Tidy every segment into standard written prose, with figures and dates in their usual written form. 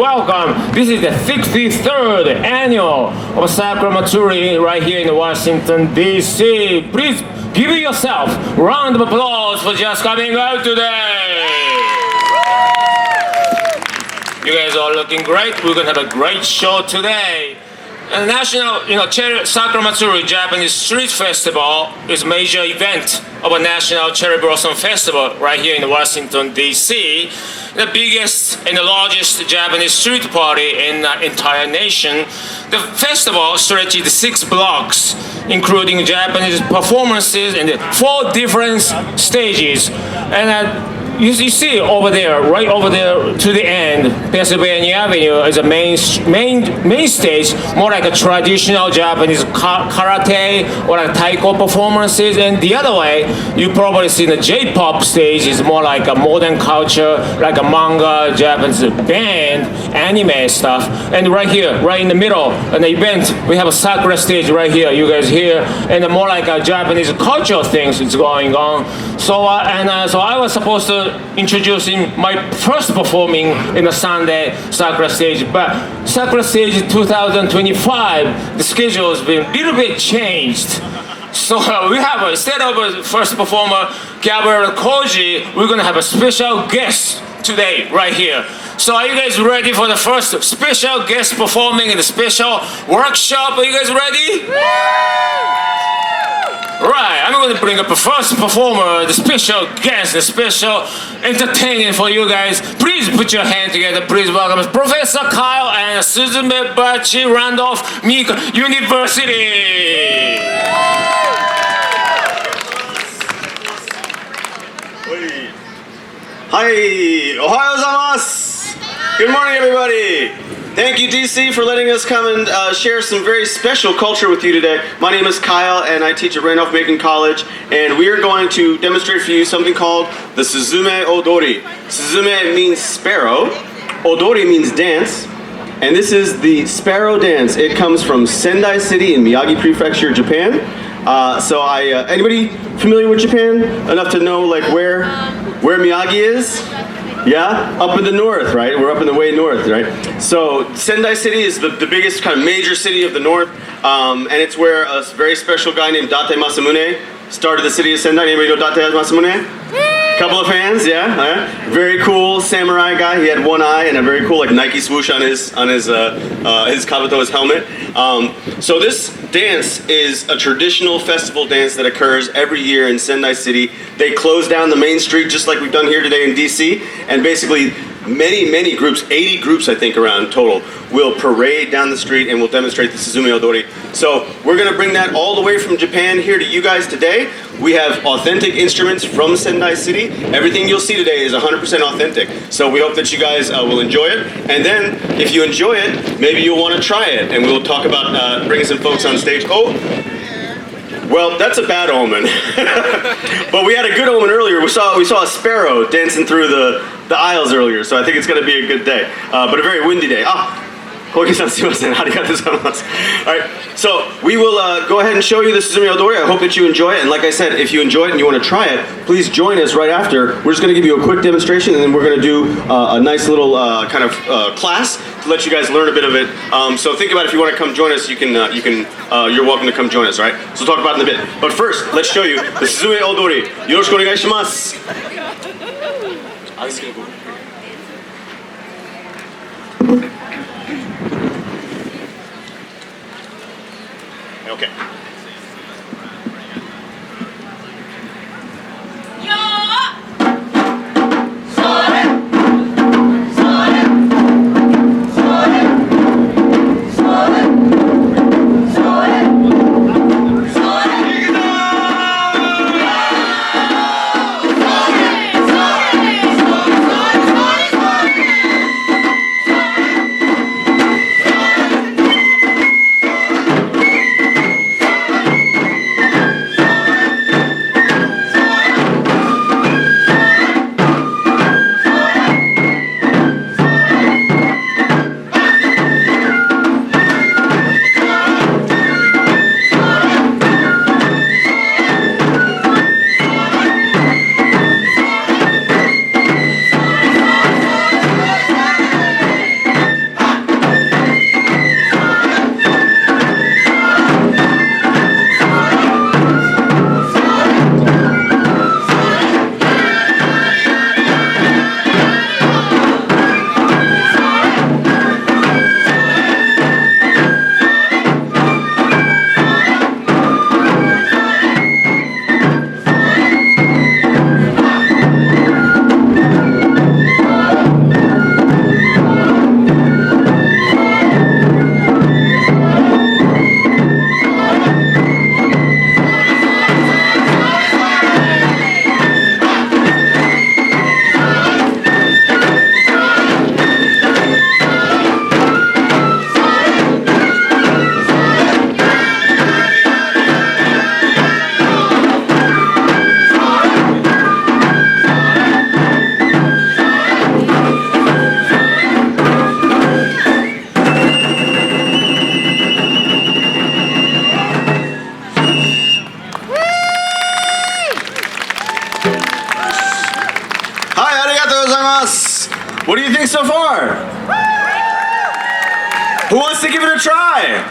welcome. This is the 63rd annual of Sakura Matsuri right here in Washington, D.C. Please give yourself a round of applause for just coming out today. You guys are looking great. We're going to have a great show today. And the National, Sakura Matsuri, Japanese Street Festival is a major event of a National Cherry Blossom Festival right here in Washington, D.C. The biggest and the largest Japanese street party in the entire nation. The festival stretches 6 blocks, including Japanese performances in 4 different stages. And you see over there, right over there to the end, Pennsylvania Avenue is a main stage, more like a traditional Japanese karate or like taiko performances. And the other way, you probably see the J-pop stage is more like a modern culture, like a manga, Japanese band, anime stuff. And right here, right in the middle, an event, we have a Sakura stage right here. You guys here, and more like a Japanese cultural things is going on. So I was supposed to introducing my first performing in the Sunday Sakura stage, but Sakura stage 2025, the schedule has been a little bit changed. So we have, instead of a first performer, Gabriel Koji, we're gonna have a special guest today, right here. So are you guys ready for the first special guest performing in the special workshop? Are you guys ready? Right, I'm going to bring up the first performer, the special guest, the special entertaining for you guys. Please put your hand together. Please welcome Professor Kyle and Suzume Bachi, Randolph, Macon University. Hi, ohayo gozaimasu. Good morning, everybody. Thank you, DC, for letting us come and share some very special culture with you today. My name is Kyle, and I teach at Randolph Macon College, and we are going to demonstrate for you something called the Suzume-odori. Suzume means sparrow, odori means dance, and this is the sparrow dance. It comes from Sendai City in Miyagi Prefecture, Japan. Anybody familiar with Japan? Enough to know like where Miyagi is? Yeah, up in the north, right? We're up in the way north, right? So Sendai City is the biggest kind of major city of the north, and it's where a very special guy named Date Masamune started the city of Sendai. Anybody know Date Masamune? Couple of fans, yeah. Very cool samurai guy. He had one eye and a very cool like Nike swoosh on his kabuto, his helmet. So this dance is a traditional festival dance that occurs every year in Sendai City. They close down the main street just like we've done here today in DC, and basically many groups, 80 groups I think around total, will parade down the street and will demonstrate the Suzume-odori. So we're going to bring that all the way from Japan here to you guys today. We have authentic instruments from Sendai City. Everything you'll see today is 100% authentic. So we hope that you guys will enjoy it. And then if you enjoy it, maybe you'll want to try it. And we'll talk about bringing some folks on stage. Oh, well, that's a bad omen. But we had a good omen earlier. We saw a sparrow dancing through the aisles earlier. So I think it's going to be a good day. But a very windy day. Kogi-san, sumimasen. Arigatou gozaimasu. All right, so we will go ahead and show you the Suzume-odori. I hope that you enjoy it. And like I said, if you enjoy it and you want to try it, please join us right after. We're just going to give you a quick demonstration, and then we're going to do a nice little class to let you guys learn a bit of it. So think about if you want to come join us, you're welcome to come join us, right? So we'll talk about it in a bit. But first, let's show you the Suzume-odori. Yoroshiku onegai shimasu. Okay. What do you think so far? Who wants to give it a try?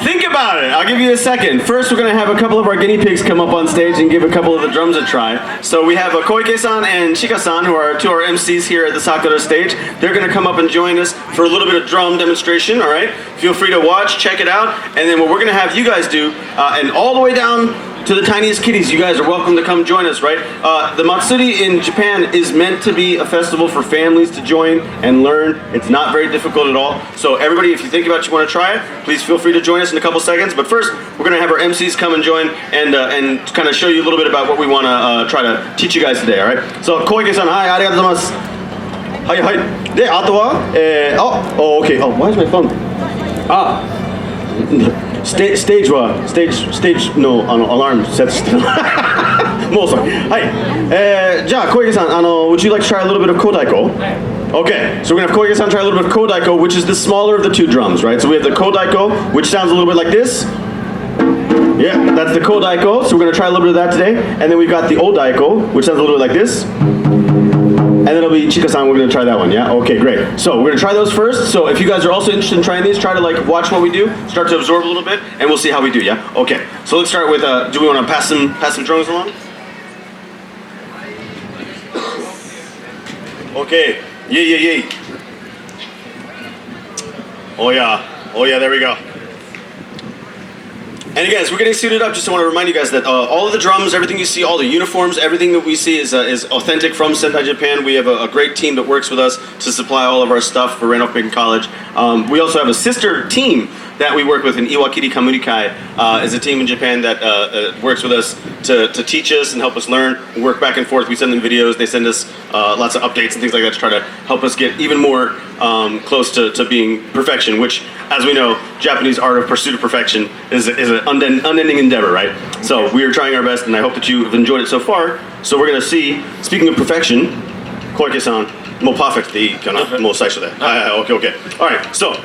Think about it. I'll give you a second. First, we're going to have a couple of our guinea pigs come up on stage and give a couple of the drums a try. So we have Koike-san and Chika-san, who are two of our MCs here at the Sakura stage. They're going to come up and join us for a little bit of drum demonstration, all right? Feel free to watch, check it out. And then what we're going to have you guys do, and all the way down to the tiniest kitties, you guys are welcome to come join us, right? The Matsuri in Japan is meant to be a festival for families to join and learn. It's not very difficult at all. So everybody, if you think about it, you want to try it, please feel free to join us in a couple seconds. But first, we're going to have our MCs come and join and kind of show you a little bit about what we want to try to teach you guys today, all right? So, Koike-san, hi, arigatou gozaimasu. Hi, hi. De, ato wa, okay. Oh, why is my phone? Stage no alarm sets. More sorry. Hi. じゃあ Koike-san, would you like to try a little bit of kodaiko? Okay, so we're gonna have Koike-san try a little bit of kodaiko, which is the smaller of the two drums, right? So we have the kodaiko, which sounds a little bit like this. Yeah, that's the kodaiko. So we're gonna try a little bit of that today, and then we've got the odaiko, which sounds a little bit like this. And then it'll be Chika-san, we're gonna try that one, yeah? Okay, great. So we're gonna try those first. So if you guys are also interested in trying these, try to like watch what we do, start to absorb a little bit, and we'll see how we do, yeah? Okay, so let's start with, do we wanna pass some drums along? Okay, yay. Oh yeah, there we go. And again, as we're getting suited up, just want to remind you guys that all of the drums, everything you see, all the uniforms, everything that we see is authentic from Sendai, Japan. We have a great team that works with us to supply all of our stuff for Randolph Macon College. We also have a sister team that we work with in Iwakiri Kamunikai, is a team in Japan that works with us to teach us and help us learn. We work back and forth. We send them videos. They send us lots of updates and things like that to try to help us get even more close to being perfection, which, as we know, Japanese art of pursuit of perfection is an unending endeavor, right? So we are trying our best, and I hope that you have enjoyed it so far. So we're going to see, speaking of perfection, Koike-san, more perfect the more okay. All right, so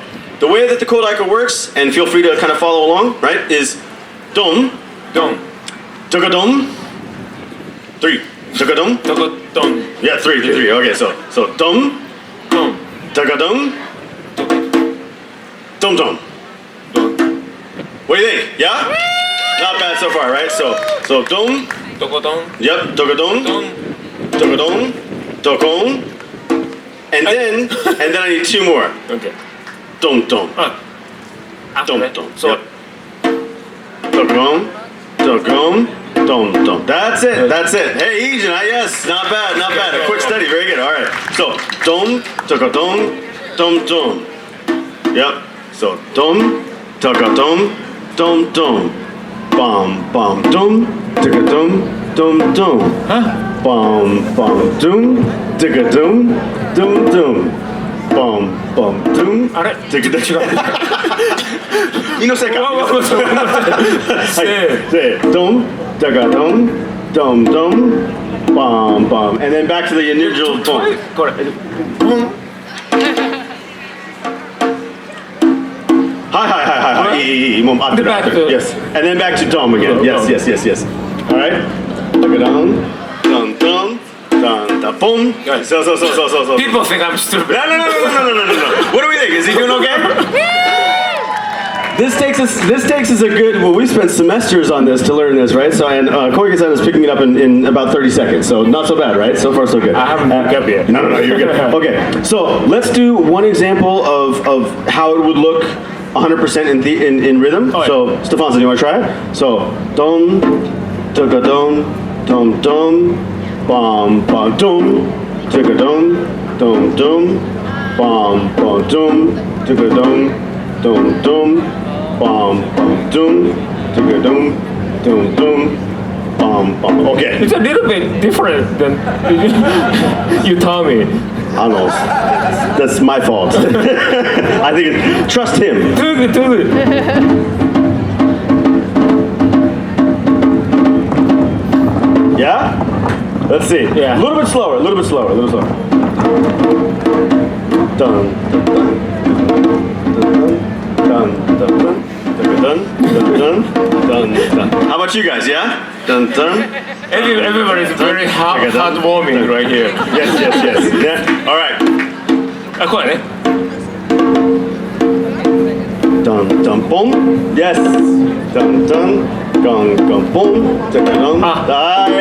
the way that the kodaiko works, and feel free to kind of follow along, right, is dom, dogadom, 3, dogadom, yeah, 3, okay, so dom, dogadom, dom. What do you think? Yeah? Not bad so far, right? So dom, yep, dogadom, dogon, and then I need 2 more. Okay. Dom. So, yep. Dogon. That's it. Hey, Ijin, yes, not bad. A quick study, very good. All right. So, dom. Yep. So, dom. Bam, dom. Dom. Huh? Bam, dom. Bum, doom. あれ違う。いのせいか。はい。せー、ドン、ダガドン、ドン、バン、and then back to the individual boom. これ。はい。いい。もう合ってる。Yes. And then back to dom again. Yes. All right. ダガドン、ドン。Boom. So. People think I'm stupid. No. What do we think? Is he doing okay? This takes us a good. Well, we spent semesters on this to learn this, right? So, and Koike-san is picking it up in about 30 seconds. So not so bad, right? So far, so good. I haven't picked up yet. No, you're good. Okay, so let's do one example of how it would look 100% in rhythm. Oh, yeah. So, Stefanza, do you want to try it? So, dom, dom. Bam, dum, ticka dum, bam, dum, ticka dum, bam, dum, ticka dum, bam. Okay. It's a little bit different than you told me. I know. That's my fault. I think trust him. Too good. Yeah? Let's see. Yeah. A little bit slower. Dun. How about you guys, yeah? Dun. Everybody's very heartwarming right here. Yes. Yeah. All right. あ、こうやね。Dun dun boom. Yes. Dun dun. Gong gong boom. Dun dun dun. はい。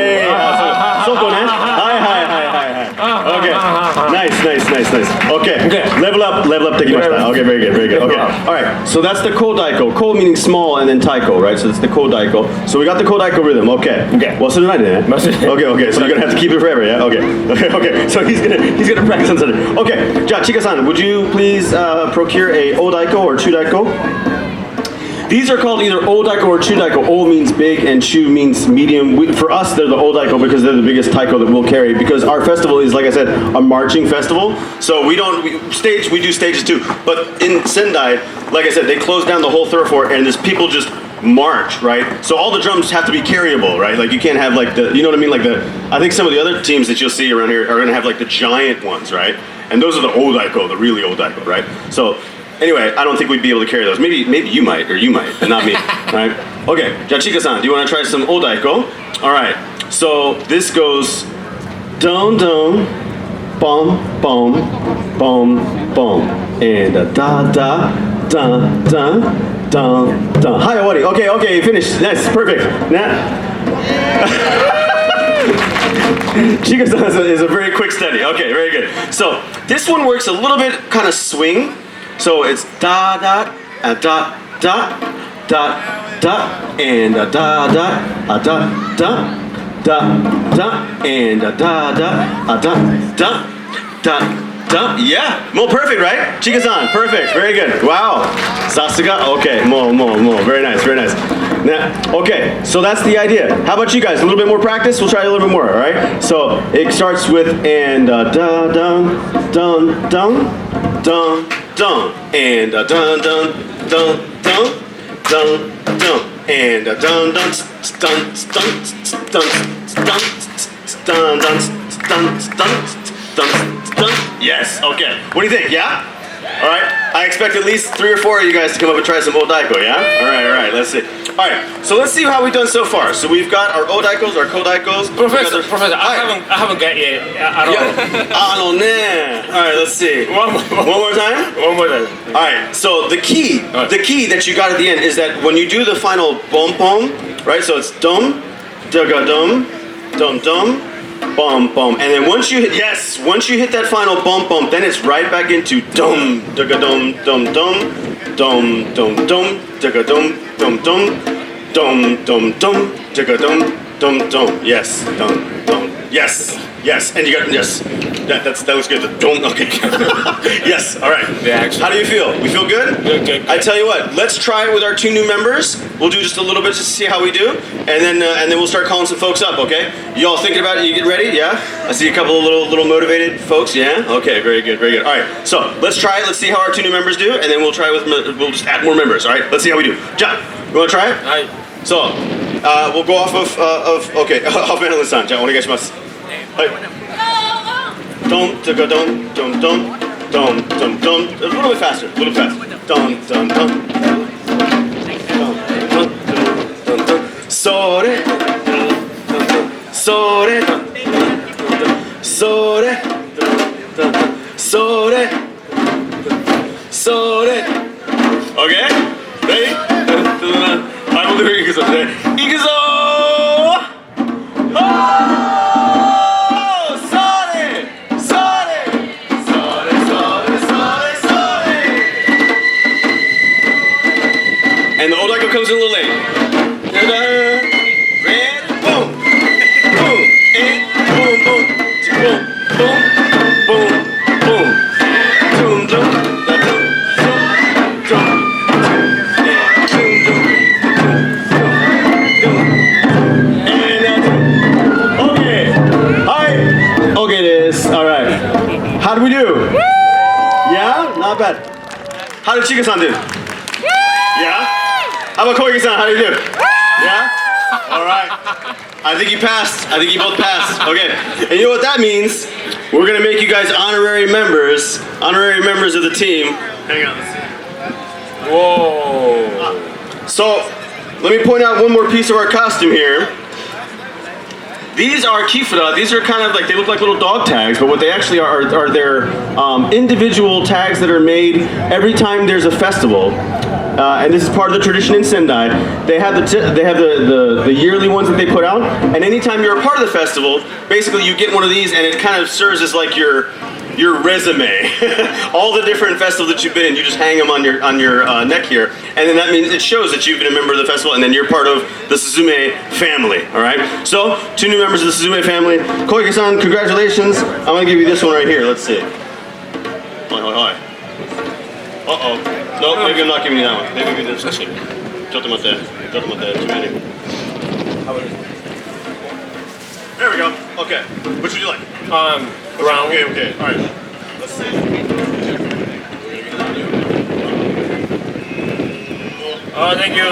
そこね。はい。Okay. Nice. Okay. Level up できました。Okay, very good. Okay. All right. So that's the kodaiko. Ko meaning small and then taiko, right? So it's the kodaiko. So we got the kodaiko rhythm. Okay.忘れないでね。Okay. So you're gonna have to keep it forever, yeah? Okay. So he's gonna practice on Sunday. Okay. じゃあ、Chika-san, would you please procure a odaiko or chudaiko? These are called either odaiko or chudaiko. O means big and chu means medium. For us, they're the odaiko because they're the biggest taiko that we'll carry. Because our festival is, like I said, a marching festival. So we do stages too. But in Sendai, like I said, they close down the whole thoroughfare and there's people just march, right? So all the drums have to be carryable, right? Like you can't have like you know what I mean? Like I think some of the other teams that you'll see around here are gonna have like the giant ones, right? And those are the odaiko, the really odaiko, right? So anyway, I don't think we'd be able to carry those. Maybe you might, but not me, right? Okay, Chika-san, do you want to try some odaiko? All right, so this goes don don, bum bum, bum bum, and da da da da da. Hi, Awadi. Okay, finish. Nice, perfect. Chika-san is a very quick study. Okay, very good. So this one works a little bit kind of swing. So it's da da da da da da and da da da da da and da da da. Yeah, more perfect, right? Chika-san, perfect, very good. Wow, Sasuga. Okay, more. Very nice. Now, okay, so that's the idea. How about you guys? A little bit more practice. We'll try a little bit more. All right. So it starts with and da dun dun dun dun. Dun and a dun dun dun dun dun dun and a dun dun dun dun dun dun dun dun. Yes. Okay. What do you think? Yeah. All right. I expect at least 3 or 4 of you guys to come up and try some odaiko. Yeah. All right. Let's see. All right. So let's see how we've done so far. So we've got our odaikos, our kodaikos. Professor, I haven't got yet at all. All right. Let's see. One more time. All right. So the key that you got at the end is that when you do the final bom pom, right? So it's dum, daga dum, dum dum, bum bum, and then once you hit that final bum bum, then it's right back into dum, daga dum, dum dum, dum dum dum, daga dum, dum dum, dum dum dum, daga dum, dum dum. Yes, dum dum. Yes, and you got yes. That was good. Don't okay. Yes, all right. How do you feel? We feel good? Good. I tell you what, let's try it with our 2 new members. We'll do just a little bit just to see how we do, and then we'll start calling some folks up. Okay? You all thinking about it? You get ready? Yeah. I see a couple of little motivated folks. Yeah. Okay. Very good. All right. So let's try it. Let's see how our 2 new members do, and then we'll just add more members. All right. Let's see how we do. John, you want to try it? All right. So we'll go off of okay. Off Analyst-san. John, お願いします。はい。Dum, da dum, dum, dum, dum, dum, dum. A little bit faster. Dum, dum, dum, dum, dum, dum. Sore, sore, sore, sore, sore. Okay? Ready? I will do it. Ikuzo! And the odaiko comes in a little late. Red, boom, boom, and boom, boom, boom, boom, boom, boom, dum, dum, dum, dum, okay. Okay, this. All right. How did we do? Yeah, not bad. How did Chika-san do? Yeah. How about Koike-san? How do you do? Yeah? All right. I think you passed. I think you both passed. Okay. And you know what that means? We're going to make you guys honorary members of the team. Hang on. Let's see. Whoa. So, let me point out one more piece of our costume here. These are kifura. These are kind of like, they look like little dog tags, but what they actually are their individual tags that are made every time there's a festival. And this is part of the tradition in Sendai. They have the yearly ones that they put out, and anytime you're a part of the festival, basically you get one of these, and it kind of serves as like your resume. All the different festivals that you've been in, you just hang them on your neck here, and then that means it shows that you've been a member of the festival, and then you're part of the Suzume family. All right. So 2 new members of the Suzume family. Koike-san, congratulations. I'm gonna give you this one right here. Let's see. Hi. Uh-oh. No, maybe I'm not giving you that one. Maybe this one. Chotomatte. Too many. How about this? There we go. Okay. Which would you like? Brown. Okay. All right. Let's see. Oh, thank you.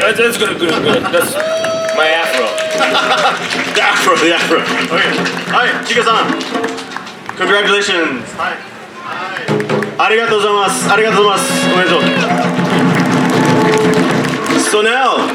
That's good. That's my afro. The afro. Okay. All right, Chika-san. Congratulations. Hi. Arigatou gozaimasu. So now,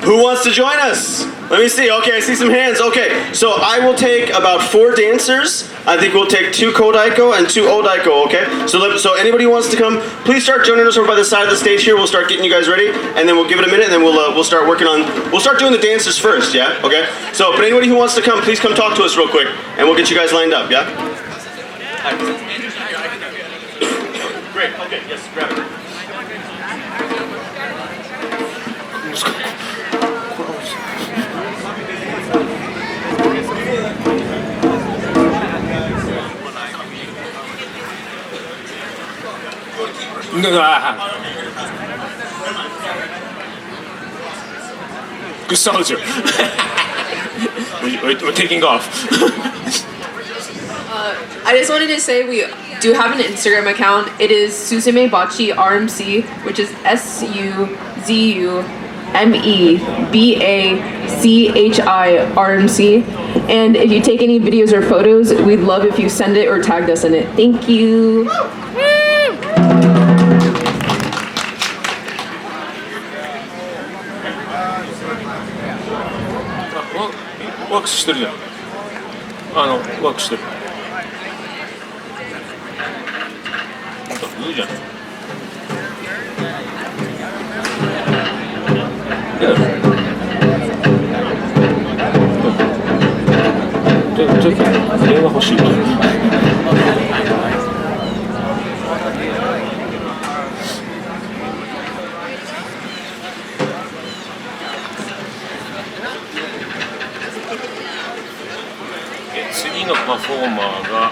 who wants to join us? Let me see. Okay, I see some hands. Okay, so I will take about 4 dancers. I think we'll take 2 kodaiko and 2 odaiko. Okay. So anybody who wants to come, please start joining us over by the side of the stage here. We'll start getting you guys ready, and then we'll give it a minute, and then we'll start working on. We'll start doing the dancers first. Yeah. Okay. So, but anybody who wants to come, please come talk to us real quick, and we'll get you guys lined up. Yeah. Great. Okay. Yes. Grab it. Good soldier. We're taking off. I just wanted to say we do have an Instagram account. It is Suzume Bachi RMC, which is SUZUMEBACHI RMC. And if you take any videos or photos, we'd love if you send it or tagged us in it. Thank you.ワークしてるじゃん。ワークしてる。いいじゃん。ちょっと電話欲しい。次のパフォーマーが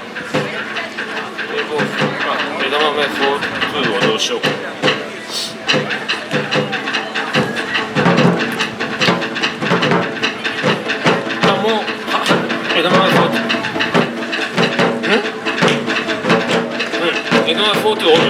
枝豆フォー2をどうしようか。もう枝豆フォー2。枝豆フォー2おる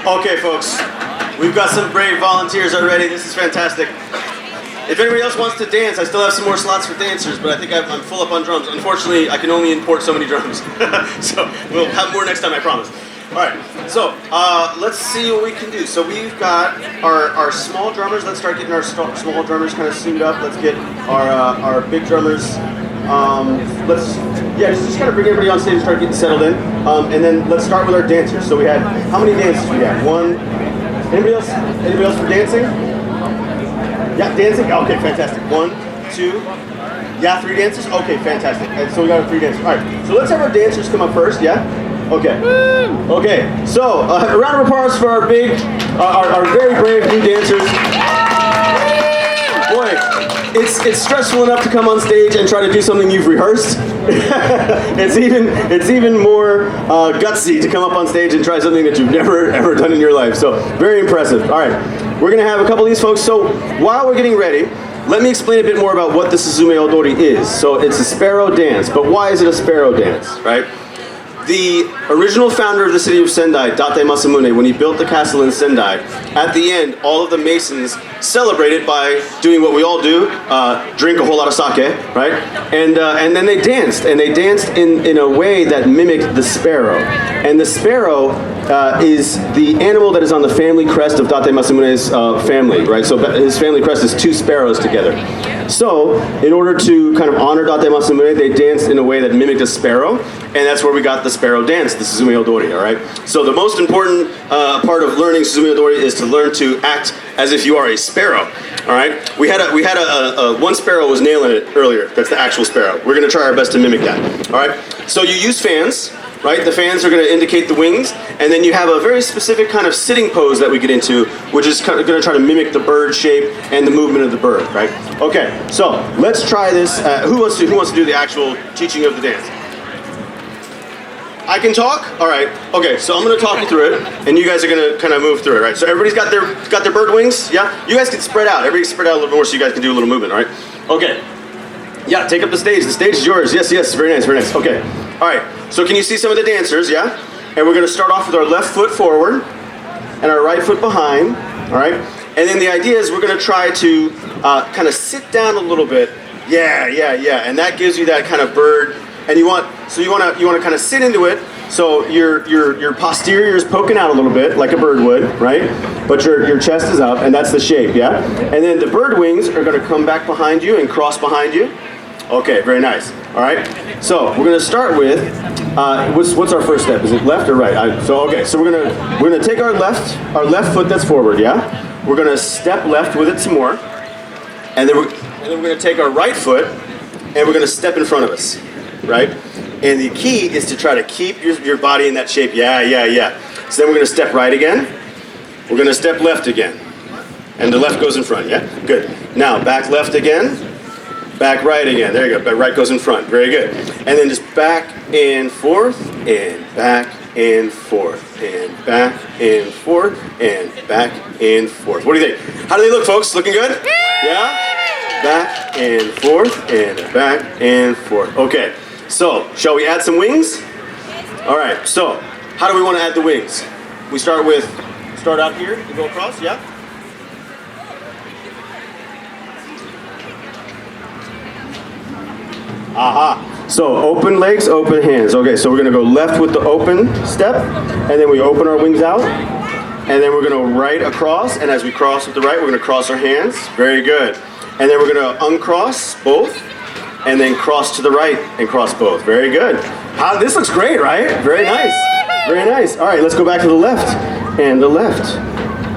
？Okay, folks, we've got some brave volunteers already. This is fantastic. If anybody else wants to dance, I still have some more slots for dancers, but I think I'm full up on drums. Unfortunately, I can only import so many drums. So we'll have more next time, I promise. All right, so let's see what we can do. So we've got our small drummers. Let's start getting our small drummers kind of suited up. Let's get our big drummers. Just kind of bring everybody on stage and start getting settled in. And then let's start with our dancers. So we had, how many dancers we had? One. Anybody else? Anybody else for dancing? Yeah, dancing? Okay, fantastic. 1, 2. Yeah, 3 dancers? Okay, fantastic. And so we got our 3 dancers. All right, so let's have our dancers come up first, yeah? Okay. Okay. So a round of applause for our our very brave new dancers. Boy, it's stressful enough to come on stage and try to do something you've rehearsed. it's even more gutsy to come up on stage and try something that you've never ever done in your life. So very impressive. All right, we're gonna have a couple of these folks. So while we're getting ready, let me explain a bit more about what the Suzume-odori is. So it's a sparrow dance, but why is it a sparrow dance, right? The original founder of the city of Sendai, Date Masamune, when he built the castle in Sendai, at the end, all of the masons celebrated by doing what we all do, drink a whole lot of sake, right? And then they danced, and they danced in a way that mimicked the sparrow. And the sparrow is the animal that is on the family crest of Date Masamune's family, right? So his family crest is two sparrows together. So, in order to kind of honor Date Masamune, they danced in a way that mimicked a sparrow, and that's where we got the sparrow dance, the Suzume-odori, all right? So the most important part of learning Suzume-odori is to learn to act as if you are a sparrow, all right? We had one sparrow was nailing it earlier. That's the actual sparrow. We're gonna try our best to mimic that, all right? So you use fans, right? The fans are going to indicate the wings, and then you have a very specific kind of sitting pose that we get into, which is kind of going to try to mimic the bird shape and the movement of the bird, right? Okay, so let's try this. Who wants to do the actual teaching of the dance? I can talk? All right. Okay, so I'm going to talk you through it, and you guys are going to kind of move through it, right? So everybody's got their bird wings, yeah? You guys can spread out. Everybody spread out a little more so you guys can do a little movement, all right? Okay. Yeah, take up the stage. The stage is yours. Yes, yes, very nice, very nice. Okay. All right. So can you see some of the dancers, yeah? And we're going to start off with our left foot forward and our right foot behind, all right? And then the idea is we're going to try to kind of sit down a little bit. Yeah, yeah, yeah. And that gives you that kind of bird. And you want to kind of sit into it. So your posterior is poking out a little bit like a bird would, right? But your chest is up, and that's the shape, yeah? And then the bird wings are going to come back behind you and cross behind you. Okay, very nice. All right. So we're going to start with what's our first step? Is it left or right? So we're gonna take our left foot that's forward. Yeah. We're going to step left with it some more, and then we're going to take our right foot and we're going to step in front of us, right? And the key is to try to keep your body in that shape. Yeah, yeah, yeah. So then we're going to step right again. We're going to step left again, and the left goes in front. Yeah. Good. Now back left again. Back right again. There you go. Back right goes in front. Very good. And then just back and forth, and back and forth, and back and forth, and back and forth. What do you think? How do they look, folks? Looking good? Yeah? Back and forth, and back and forth. Okay. So, shall we add some wings? All right. So, how do we want to add the wings? We start out here and go across. Yeah? Aha. So open legs, open hands. Okay, so we're going to go left with the open step, and then we open our wings out, and then we're going to right across, and as we cross with the right, we're going to cross our hands. Very good. And then we're going to uncross both, and then cross to the right and cross both. Very good. This looks great, right? Very nice. Very nice. All right, let's go back to the left, and the left,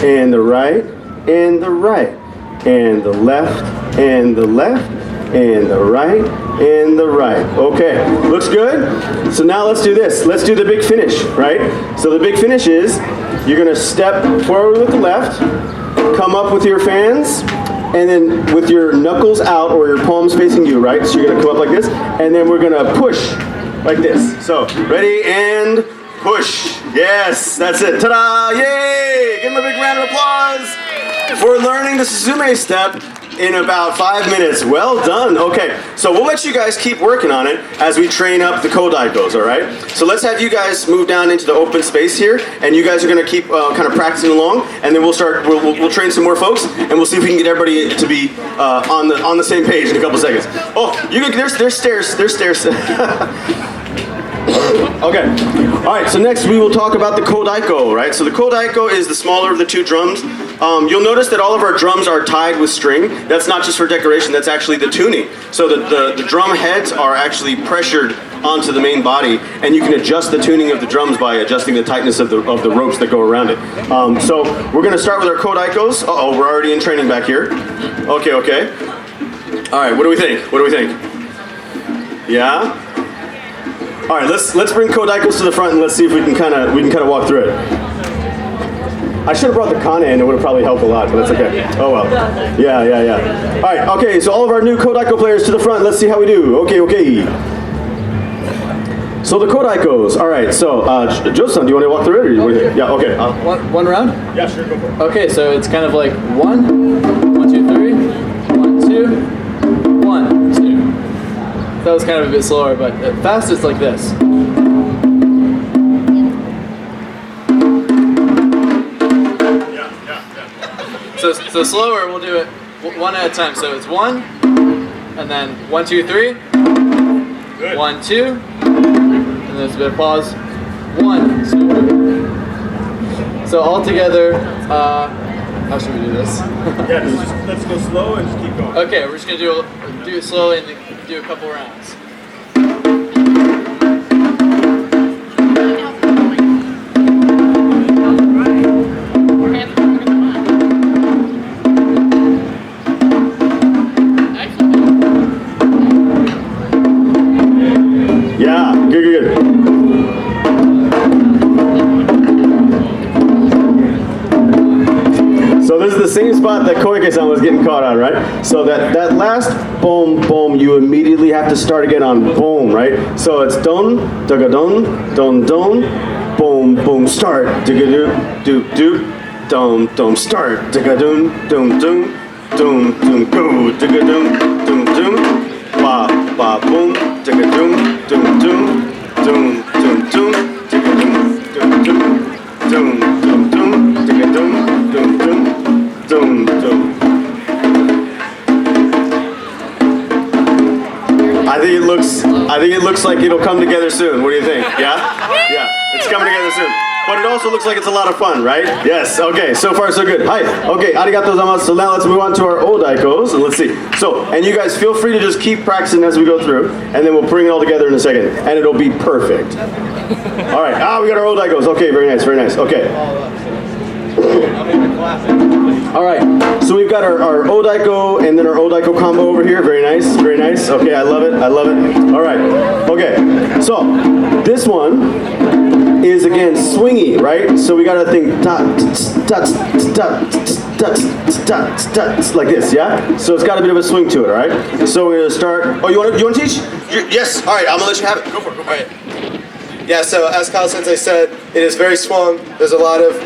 and the right, and the right, and the left, and the left, and the right, and the right. Okay, looks good. So now let's do this. Let's do the big finish, right? So the big finish is you're going to step forward with the left, come up with your fans, and then with your knuckles out or your palms facing you, right? So you're going to come up like this, and then we're going to push like this. So ready and push. Yes, that's it. Ta-da! Yay! Give them a big round of applause for learning the Suzume step in about 5 minutes. Well done. Okay, so we'll let you guys keep working on it as we train up the kodaikos, all right? So let's have you guys move down into the open space here, and you guys are going to keep kind of practicing along, and then we'll train some more folks, and we'll see if we can get everybody to be on the same page in a couple seconds. Oh, there's stairs. Okay. All right. So next we will talk about the kodaiko, right? So the kodaiko is the smaller of the two drums. You'll notice that all of our drums are tied with string. That's not just for decoration. That's actually the tuning. So the drum heads are actually pressured onto the main body, and you can adjust the tuning of the drums by adjusting the tightness of the ropes that go around it. So we're going to start with our kodaikos. Uh-oh, we're already in training back here. Okay. All right. What do we think? Yeah. All right, let's bring Kodaikos to the front and let's see if we can kind of walk through it. I should have brought the kane and it would have probably helped a lot, but that's okay. Oh well. Yeah. All right, okay, so all of our new Kodaiko players to the front. Let's see how we do. Okay. So the Kodaikos. All right, so Joe-san, do you want to walk through it? Or yeah, okay. One round? Yeah, sure, go for it. Okay, so it's kind of like 1, 2, 3, 1, 2, 1, 2. That was kind of a bit slower, but at fast it's like this. So slower, we'll do it one at a time. So it's 1, and then 1, 2, 3. Good. 1, 2, and there's a bit of pause. 1, 2. So all together, how should we do this? Yeah, let's go slow and just keep going. Okay, we're just gonna do it slowly and do a couple rounds. Yeah, good. So this is the same spot that Koike-san was getting caught on, right? So that last boom, boom, you immediately have to start again on boom, right? So it's don, daga don, boom, boom, start, diga do, dum, start, diga doom, go, diga doom, ba, boom, diga doom, I think it looks like it'll come together soon. What do you think? Yeah, it's coming together soon. But it also looks like it's a lot of fun, right? Yes. Okay. So far, so good. Hi. Okay. Arigatou gozaimasu. So now let's move on to our odaikos and let's see. So, and you guys feel free to just keep practicing as we go through, and then we'll bring it all together in a second, and it'll be perfect. All right. We got our odaikos. Okay. Very nice. Okay. All right, so we've got our odaiko and then our odaiko combo over here. Very nice. Okay, I love it. All right, okay, so this one is again swingy, right? So we gotta think like this, yeah? So it's got a bit of a swing to it, all right? So we're gonna start. Oh, you want to teach? Yes. All right, I'm gonna let you have it. Go for it. All right. Yeah, so as Kyle Sensei said, it is very swung. There's a lot of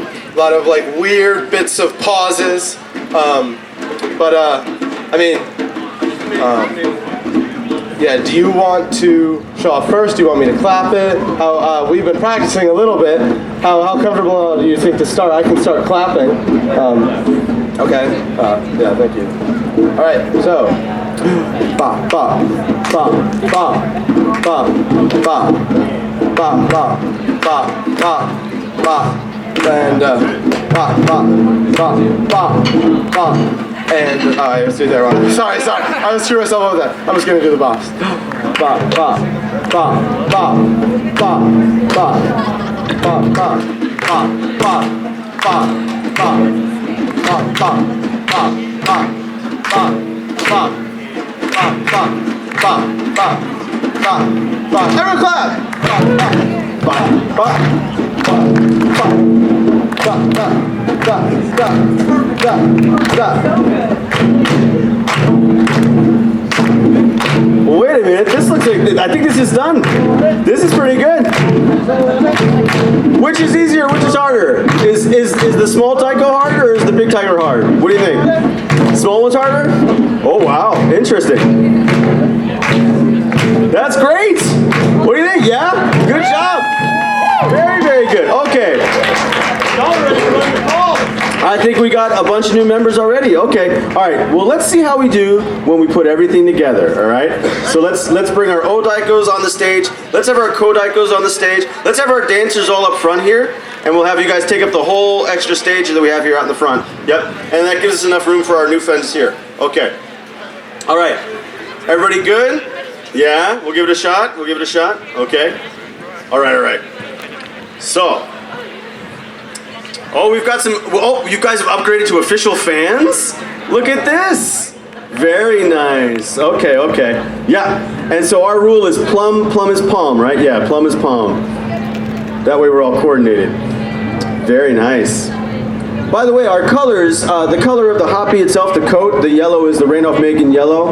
like weird bits of pauses. Yeah, do you want to show off first? Do you want me to clap it? We've been practicing a little bit. How comfortable do you think to start? I can start clapping. Okay. Yeah, thank you. All right, so. Ba, ba, ba, ba, ba, ba, ba, ba, ba, ba, ba, and ba, ba, ba, ba, ba, and I was doing that wrong. Sorry. I was screwing myself up with that. I'm just gonna do the box. Ba, ba, ba, ba, ba, ba, ba, ba, ba, ba, ba, ba, ba, ba, ba, ba. Everyone clap! Wait a minute, this looks like, I think this is done. This is pretty good. Which is easier, which is harder? Is the small taiko harder or is the big taiko hard? What do you think? Small one's harder? Oh wow, interesting. That's great! What do you think? Yeah? Good job! Very good. Okay. I think we got a bunch of new members already. Okay. All right. Well, let's see how we do when we put everything together. All right. So let's bring our odaikos on the stage. Let's have our kodaikos on the stage. Let's have our dancers all up front here, and we'll have you guys take up the whole extra stage that we have here out in the front. Yep. And that gives us enough room for our new friends here. Okay. All right. Everybody good? Yeah. We'll give it a shot. Okay. All right. So. Oh, we've got some. Oh, you guys have upgraded to official fans? Look at this. Very nice. Okay, okay. Yeah. And so our rule is plum is palm, right? Yeah, plum is palm. That way we're all coordinated. Very nice. By the way, our colors, the color of the hoppy itself, the coat, the yellow is the Randolph Macon yellow.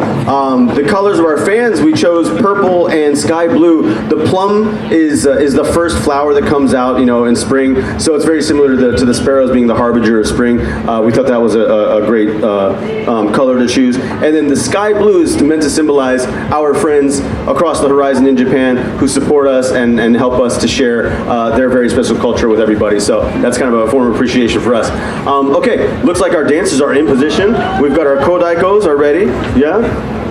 The colors of our fans, we chose purple and sky blue. The plum is the first flower that comes out, you know, in spring. So it's very similar to the sparrows being the harbinger of spring. We thought that was a great color to choose. And then the sky blue is meant to symbolize our friends across the horizon in Japan who support us and help us to share their very special culture with everybody. So that's kind of a form of appreciation for us. Okay, looks like our dancers are in position. We've got our kodaikos are ready. Yeah?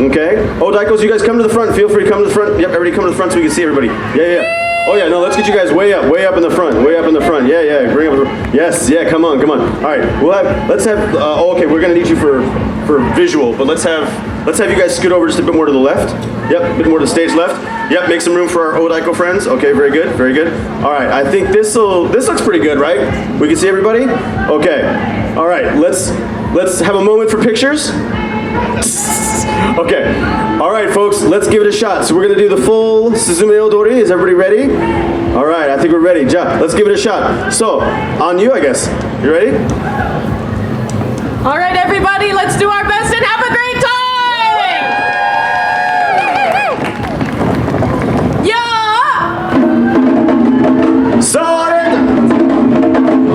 Okay. Odaikos, you guys come to the front. Feel free to come to the front. Yep, everybody come to the front so we can see everybody. Yeah, yeah. Oh yeah, no, let's get you guys way up in the front. Way up in the front. Yeah, yeah. Bring up. Yes, yeah, come on. All right. Let's have okay, we're gonna need you for visual, but let's have you guys scoot over just a bit more to the left. Yep, a bit more to the stage left. Yep, make some room for our Odaiko friends. Okay, very good, very good. All right, I think this looks pretty good, right? We can see everybody? Okay. All right, let's have a moment for pictures. Okay. All right, folks, let's give it a shot. So we're gonna do the full Suzume-odori. Is everybody ready? All right, I think we're ready. Ja, let's give it a shot. So, on you, I guess. You ready? All right, everybody, let's do our best and have a great time! Yeah! Sorry!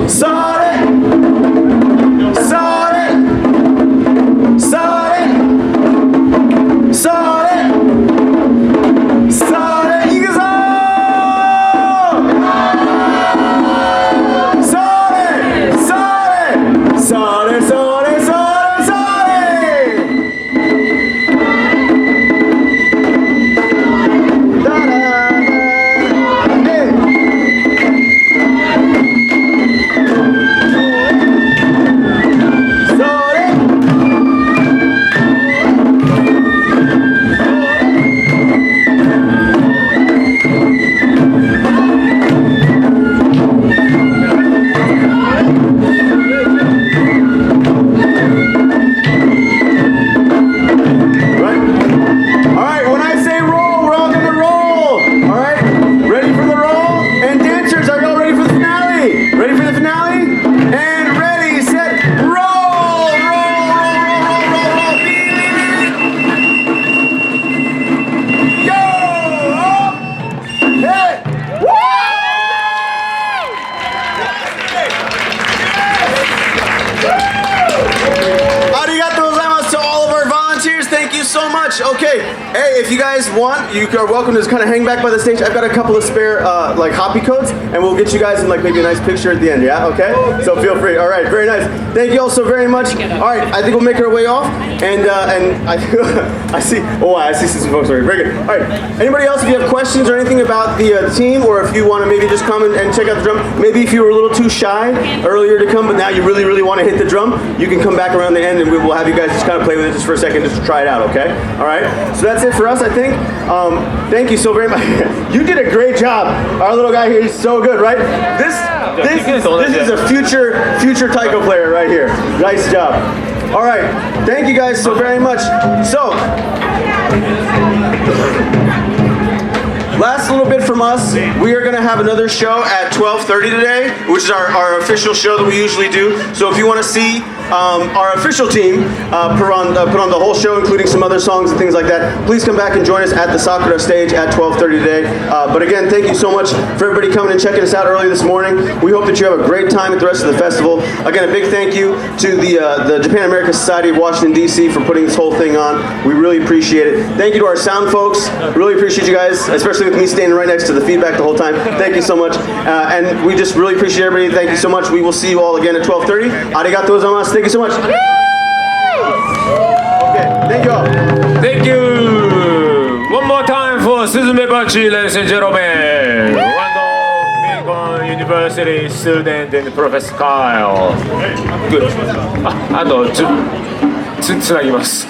Sorry! Sorry! Sorry! Sorry! Sorry! Ikuzo! Sorry! Sorry! Sorry! Sorry! Okay, hey, if you guys want, you are welcome to just kind of hang back by the stage. I've got a couple of spare like hoppy coats, and we'll get you guys in like maybe a nice picture at the end, yeah? Okay? So feel free. All right, very nice. Thank you all so very much. All right, I think we'll make our way off, and I see some folks already. Very good. All right, anybody else, if you have questions or anything about the team, or if you want to maybe just come and check out the drum, maybe if you were a little too shy earlier to come, but now you really, really want to hit the drum, you can come back around the end, and we will have you guys just kind of play with it just for a second, just to try it out, okay? All right, so that's it for us, I think. Thank you so very much. You did a great job. Our little guy here is so good, right? This is a future taiko player right here. Nice job. All right, thank you guys so very much. So, last little bit from us, we are going to have another show at 12:30 today, which is our official show that we usually do. So if you want to see our official team put on the whole show, including some other songs and things like that, please come back and join us at the Sakura stage at 12:30 today. But again, thank you so much for everybody coming and checking us out early this morning. We hope that you have a great time at the rest of the festival. Again, a big thank you to the Japan American Society of Washington, D.C. for putting this whole thing on. We really appreciate it. Thank you to our sound folks. Really appreciate you guys, especially with me standing right next to the feedback the whole time. Thank you so much. And we just really appreciate everybody. Thank you so much. We will see you all again at 12:30. Arigatou gozaimasu. Thank you so much. Okay, thank you all. Thank you. One more time for Suzume Bachi, ladies and gentlemen. Randolph Macon University student and Professor Kyle. Good. あとつなぎます。